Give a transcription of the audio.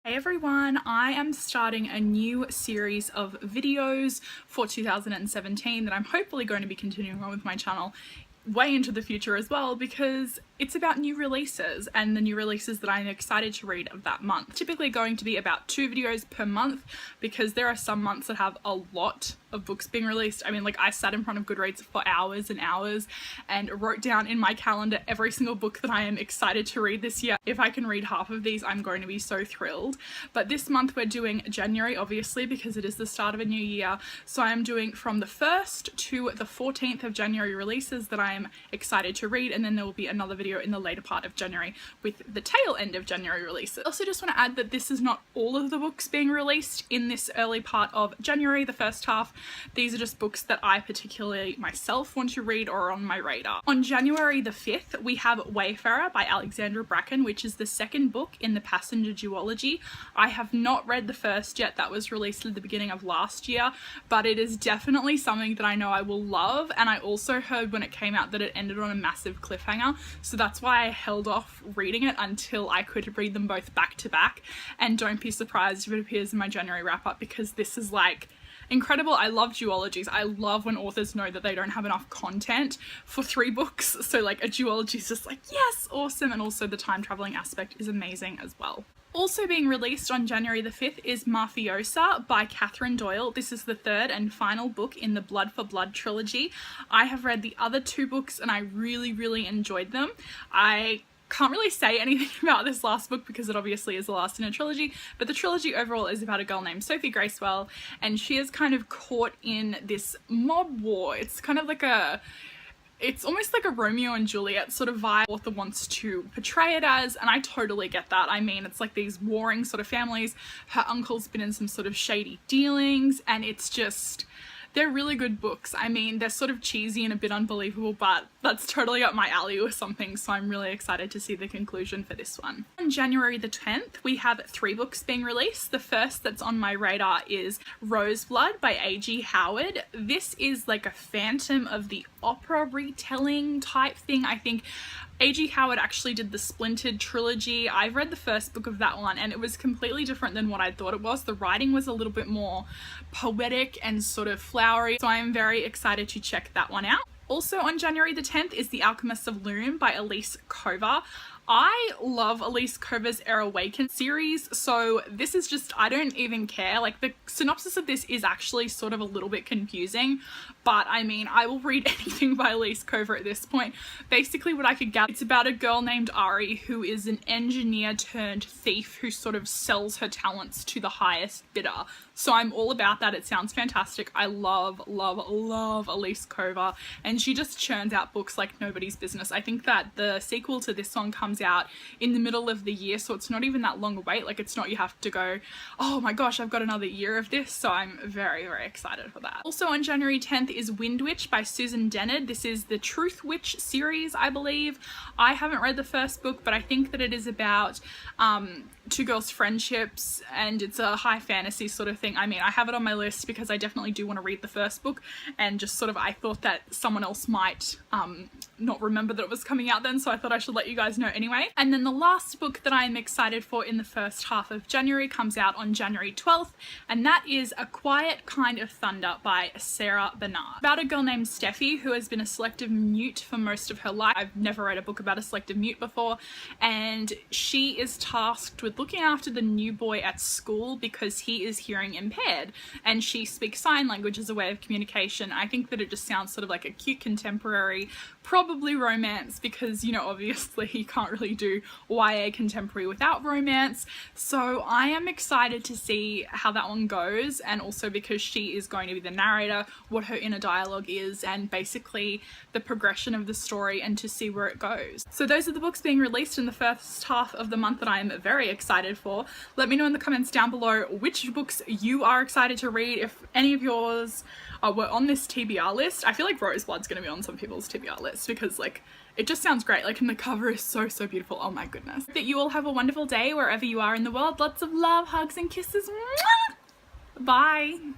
Hey everyone, I am starting a new series of videos for 2017 that I'm hopefully going to be continuing on with my channel way into the future as well, because it's about new releases and the new releases that I'm excited to read of that month. Typically going to be about 2 videos per month, because there are some months that have a lot of books being released. I mean, like, I sat in front of Goodreads for hours and hours and wrote down in my calendar every single book that I am excited to read this year. If I can read half of these, I'm going to be so thrilled. But this month we're doing January, obviously, because it is the start of a new year. So I am doing from the 1st to the 14th of January releases that I am excited to read, and then there will be another video in the later part of January with the tail end of January releases. I also just want to add that this is not all of the books being released in this early part of January, the first half. These are just books that I particularly myself want to read or are on my radar. On January the 5th, we have Wayfarer by Alexandra Bracken, which is the second book in the Passenger duology. I have not read the first yet. That was released at the beginning of last year, but it is definitely something that I know I will love. And I also heard when it came out that it ended on a massive cliffhanger, so that's why I held off reading it until I could read them both back to back. And don't be surprised if it appears in my January wrap up, because this is like incredible. I love duologies. I love when authors know that they don't have enough content for 3 books, so like a duology is just like, yes, awesome. And also the time traveling aspect is amazing as well. Also being released on January the 5th is Mafioso by Catherine Doyle. This is the 3rd and final book in the Blood for Blood trilogy. I have read the other 2 books and I really enjoyed them. I can't really say anything about this last book because it obviously is the last in a trilogy, but the trilogy overall is about a girl named Sophie Gracewell, and she is kind of caught in this mob war. It's kind of like it's almost like a Romeo and Juliet sort of vibe author wants to portray it as, and I totally get that. I mean, it's like these warring sort of families. Her uncle's been in some sort of shady dealings, and it's just, they're really good books. I mean, they're sort of cheesy and a bit unbelievable, but that's totally up my alley or something, so I'm really excited to see the conclusion for this one. On January the 10th, we have 3 books being released. The first that's on my radar is Roseblood by A.G. Howard. This is like a Phantom of the Opera retelling type thing. I think A.G. Howard actually did the Splintered trilogy. I've read the first book of that one and it was completely different than what I thought it was. The writing was a little bit more poetic and sort of flowery, so I am very excited to check that one out. Also on January the 10th is The Alchemist of Loom by Elise Kova. I love Elise Kova's Air Awakened series, so this is just, I don't even care. Like, the synopsis of this is actually sort of a little bit confusing, but I mean, I will read anything by Elise Kova at this point. Basically what I could gather, it's about a girl named Ari who is an engineer turned thief who sort of sells her talents to the highest bidder. So I'm all about that. It sounds fantastic. I love Elise Kova, and she just churns out books like nobody's business. I think that the sequel to this one comes out in the middle of the year, so it's not even that long a wait. Like, it's not you have to go, oh my gosh, I've got another year of this, so I'm very excited for that. Also on January 10th is Wind Witch by Susan Dennard. This is the Truth Witch series, I believe. I haven't read the first book, but I think that it is about 2 girls' friendships, and it's a high fantasy sort of thing. I mean, I have it on my list because I definitely do want to read the first book, and just sort of, I thought that someone else might not remember that it was coming out then, so I thought I should let you guys know anyway. And then the last book that I'm excited for in the first half of January comes out on January 12th, and that is A Quiet Kind of Thunder by Sarah Bernard. About a girl named Steffi who has been a selective mute for most of her life. I've never read a book about a selective mute before, and she is tasked with looking after the new boy at school because he is hearing impaired, and she speaks sign language as a way of communication. I think that it just sounds sort of like a cute contemporary, probably romance, because, you know, obviously you can't really do YA contemporary without romance. So I am excited to see how that one goes, and also because she is going to be the narrator, what her inner dialogue is, and basically the progression of the story, and to see where it goes. So those are the books being released in the first half of the month that I am very excited for. Let me know in the comments down below which books you are excited to read, if any of yours were on this TBR list. I feel like Roseblood's gonna be on some people's TBR list because, like, it just sounds great. Like, and the cover is so beautiful. Oh my goodness. That you all have a wonderful day wherever you are in the world. Lots of love, hugs, and kisses. Mwah! Bye.